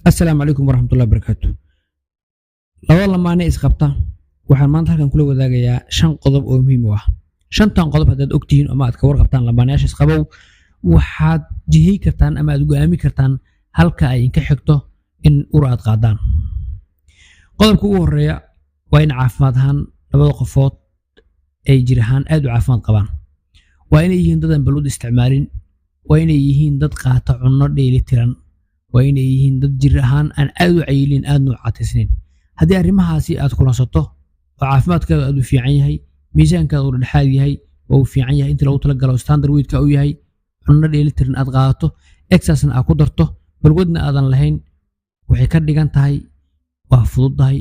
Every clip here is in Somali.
السلام عليكم ورحمة الله وبركاته. لو ما أنا إسقطت waxaan maanta halkan kula wadaagayaa 5 qodob oo muhiim ah. 5tan qodob hadaad ogtihiin ama aad ka warqabtaan lamaanayaasha isqabow waxaad jihi kartaan ama aad go'aami kartaan halka ay ka xigto in uraad qaadaan. Qodobka ugu horeeya waa in caafimaad ahaan labada qofood ay jiraan aad u caafimaad qabaan. Waa inay yihiin dad aan balwad isticmaalin, waa inay yihiin dad qaata cunno dheelitiran, waa inay yihiin dad jir ahaan aan aad u cayilin aadna u caatisnayn. haddii arrimahaasi aad kulansato oo caafimaadkaada aad u fiican yahay, miisaankaada uu dhexaad yahay, oo uu fiican yahay inta lagu tala galo standard weight-ka uu yahay, cunno dheelitiran aad qaadato, exercise aad ku darto, balwadna aadan lahayn, waxay ka dhigan tahay waa fududahay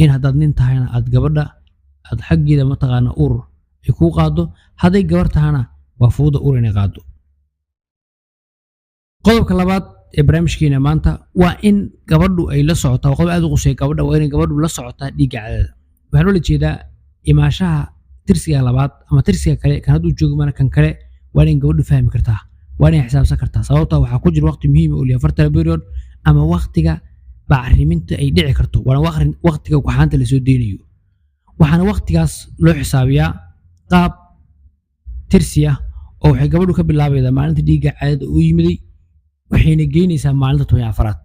in haddaad nin tahayna aad gabadha aad xaggeeda mataqaana uur ay kuu qaado, hadday gabar tahana waa fududa uur inay qaado. qodobka labaad ee barnaamijkeena maanta waa in gabadhu ay la socotaa qodob aad u quseeya gabadha waa in gabadhu la socotaa dhiigga caadada. waxaan ula jeedaa imaashaha tirsiga labaad ama tirsiga kale kan hadduu joogo mana kan kale waa in gabadhu fahmi kartaa, waa inay xisaabsan kartaa, sababtoo waxaa ku jira waqti muhiim ah oo liya fertile period ama waqtiga bacriminta ay dhici karto, waana waqtiga kuxaanta la soo deynayo. waxaana waqtigaas loo xisaabiyaa qaab tirsi ah oo waxay gabadhu ka bilaabaydaa maalinta dhiigga caadada uu yimiday waxayna geynaysaa maalinta 14aad.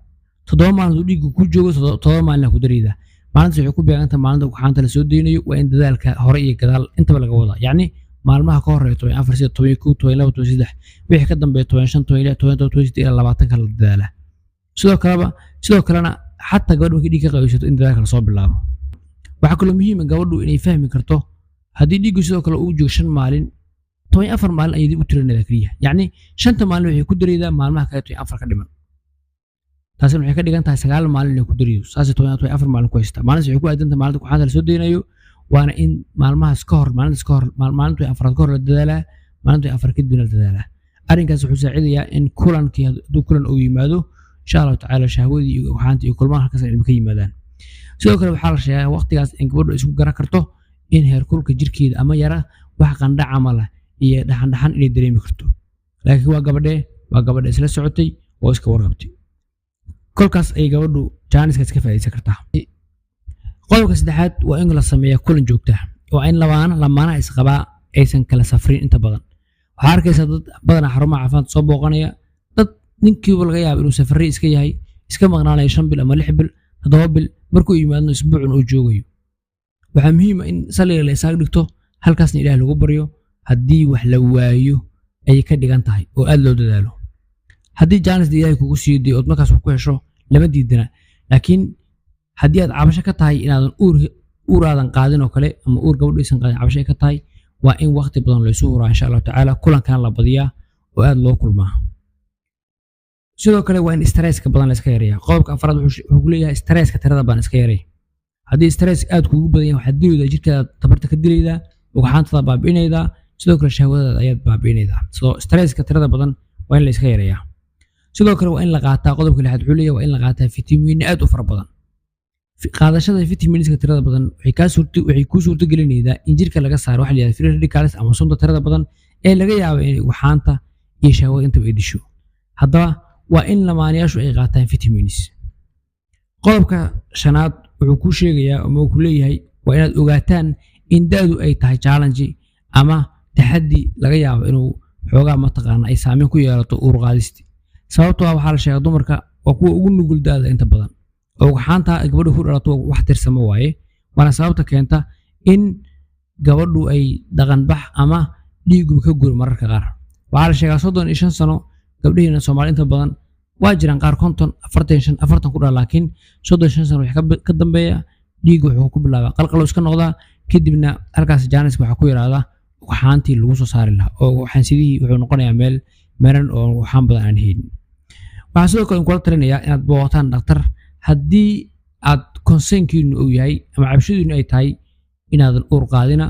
7 maalmood uu dhiiggu ku joogo 7 maalin ku dareeda. maalintaas waxay ku beegantaa maalinta kuxaanta la soo deynayo, waa in dadaalka hore iyo gadaal intaba laga wadaa. yacni maalmaha ka horeeya 14 sida 11 12 13 wixii ka dambeeya 15 16 17 ilaa 20 kala dadaala. sidoo kalena xataa gabadhu markay dhiig ka qabaysato in dadaalka la soo bilaabo. waxaa kaloo muhiim ah gabadhu inay fahmi karto haddii dhiiggu sidoo kale uu joogo 5 maalin 14 maalin ayay dib u tirinaydaa kaliya. yacni 5 maalin waxay ku dareedaa maalmaha kale 14 ka dhiman. taasina waxay ka dhigan tahay 9 maalin inay ku dareeyo. saas 14 maalin ku haysta. maalintaas waxay ku aadantahay maalinta kuxaanta la soo deynayo, waana in maalmahaas ka hor maalinta 4 ka hor la dadaalaa, maalinta 4 kadibna la dadaalaa. arrinkaas wuxuu saacidayaa in kulankii hadduu kulan uu yimaado insha Allah tacaala shahwadii iyo kuxaanta iyo kulmaha halkaas ay ka yimaadaan. sidoo kale waxaa la sheegaa waqtigaas in gabadhu isku garan karto in heerkulka jirkeeda ama yara wax qandhac camal ah iyo dhaxan inay dareemi karto. laakiin waa gabadha isla socotay oo iska warqabtay. kolkaas ay gabadhu jaaniska iska faa'iideysan kartaa. qodobka saddexaad waa in la sameeyaa kulan joogto ah. waa in lamaanaha isqabaa aysan kala safrin inta badan. waxaa arkaysaa dad badanaa xarumaha caafimaadka soo booqanaya, dad ninkiiba laga yaabo inuu safarri iska yahay, iska maqnaanayo 5 bil ama 6 bil 7 bil markuu yimaadno isbuucun uu joogayo. waxaa muhiim ah in saliga la isaga dhigto, halkaasna Ilaahay lagu baryo haddii wax la waayo ay ka dhigan tahay oo aad loo dadaalo. haddii jaanis Ilaahay kugu sii diyo oo markaas ku hesho lama diidana, laakiin haddii aad cabasho ka tahay inaadan uuraadan qaadin oo kale ama uur gabadhu aysan qaadin cabasho ka tahay, waa in waqti badan la isu huraa insha Allah tacaala, kulankan la badiyaa oo aad loo kulmaa. sidoo kale waa in stresska badan la iska yareeyaa. qodobka afraad wuxuu ku leeyahay stresska tirada badan iska yareey. haddii stress aad kugu badan yahay waxaad dilaydaa jirkaada tabarta ka dilaydaa, ugxaantada baabi'inaydaa, sidoo kale shahwadaada ayaad baabi'inaydaa. stresska tirada badan waa in la iska yareeyaa. sidoo kale waa in la qaataa qodobka lixaad wuxuu leeyahay waa in la qaataa fitamiin aad u fara badan. qaadashada fitamiinska tirada badan waxay kuu suurtagelinaysaa in jirka laga saaro waxa la yiraahdo free radicals ama sunta tirada badan ee laga yaabo in ugxaanta iyo shahwada intaba ay disho. haddaba waa in lamaanayaashu ay qaataan vitamins. qodobka shanaad wuxuu ku sheegayaa ama uu ku leeyahay waa inaad ogaataan in da'du ay tahay challenge ama taxaddi laga yaabo inuu xoogaa mataqaana ay saameyn ku yeelato uur qaadista. sababtoo ah waxaa la sheegaa dumarka waa kuwa ugu nugul da'da inta badan oo ugxaanta gabadhu ku dhalato wax tirsamo waaye, waana sababta keenta in gabadhu ay dhaqan bax ama dhiiggu ka guro mararka qaar. waxaa la sheegaa 35 sano gabdhaheena Soomaali inta badan waa jiraan qaar 50 40 ku dhala, laakiin 35 sano wixii ka dambeeya dhiiggu wuxuu ku bilaabaa qalqalo iska noqdaa, kadibna halkaas jaaniska waxaa ku yiraahdaa ugxaantii lagu soo saari lahaa oo ugxaansidihii wuxuu noqonayaa meel meeran oo ugxaan badan aan haynin. waxaa sidoo kale kula talinayaa inaad booqataan dhakhtar haddii aad concernkiinu uu yahay ama cabshidiinu ay tahay inaadan uur qaadina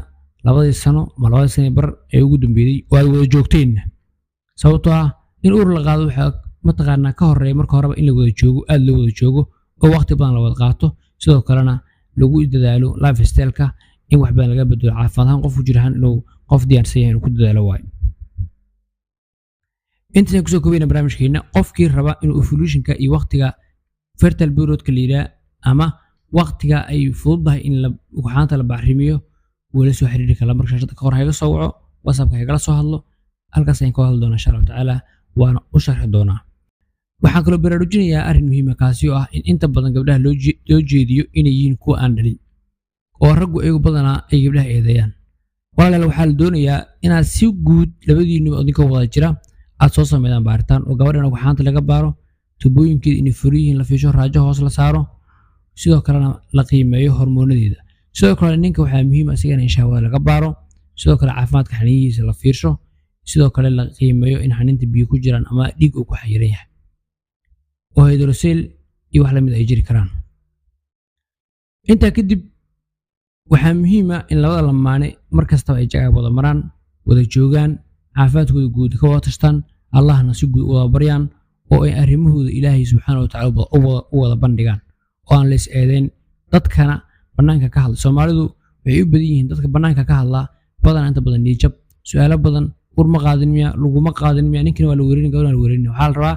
2 sano ama 2 sano bar ee ugu dambeeyay oo aad wada joogteen. sababtoo ah in uur la qaado waxaa mataqaanaa ka horeeya marka horeba in la wada joogo, aad loo wada joogo oo waqti badan la wada qaato, sidoo kalena lagu dadaalo lifestyle-ka in wax badan laga bedelo caafimaad ahaan qofku jirahan inuu qof diyaarsan yahay inuu ku dadaalo waayo. intaan kusoo koobayna barnaamijkeena qofkii raba inuu evolutionka iyo waqtiga fertile period ka liira ama waqtiga ay fududahay in la waxaanta la bacrimiyo wala soo xiriiri kala marka shaqada ka hor hayga soo waco WhatsApp-ka hayga soo hadlo halkaas ayaan ka hadli doonaa insha Allah taala waana u sharxi doonaa waxaan kaloo baraarujinayaa arrin muhiim ah kaasi oo ah in inta badan gabdhaha loo jeediyo inay yihiin kuwa aan dhalin oo raggu iyagu badanaa ay gabdhaha eedeeyaan walaalayaal waxaa la doonayaa inaad si guud labadiinuba idinka wada jira aad soo sameeyaan baaritaan oo gabadhana waxaanta laga baaro tubooyinkeeda inay furiyihiin la fiisho raajo hoos la saaro sidoo kalena la qiimeeyo hormoonadeeda sidoo kale ninka waxaa muhiim ah in shahwada laga baaro sidoo kale caafimaadka xaniyihiisa la fiirsho sidoo kale la qiimeeyo in xaninta biyo ku jiraan ama dhiig uu ku xayiran yahay oo hydrocele iyo wax la mid ay jiri karaan inta kadib waxaa muhiim ah in labada lamaane markastaba ay jacaab wada maraan wada joogaan caafimaadkooda guud ka wada tashtaan allahna si guud wada baryaan oo ay arrimahooda ilaahay subxaanahu wa tacaala u wada bandhigaan oo aan la is eedeyn dadkana bannaanka ka hadla Soomaalidu waxay u badan yihiin dadka bannaanka ka hadla badan inta badan niyad su'aalo badan urma qaadin miya laguma qaadin miya ninkan waa la weerin gabadhan la weerin waxaa la rabaa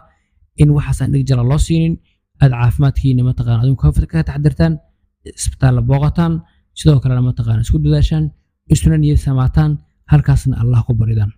in waxaasan dhig jara loo siinin aad caafimaadkiina ma taqaan adinku ka taxadirtaan isbitaal la booqataan sidoo kale ma taqaan isku dadaashaan isna niyad samaataan halkaasna Allah ku baridaan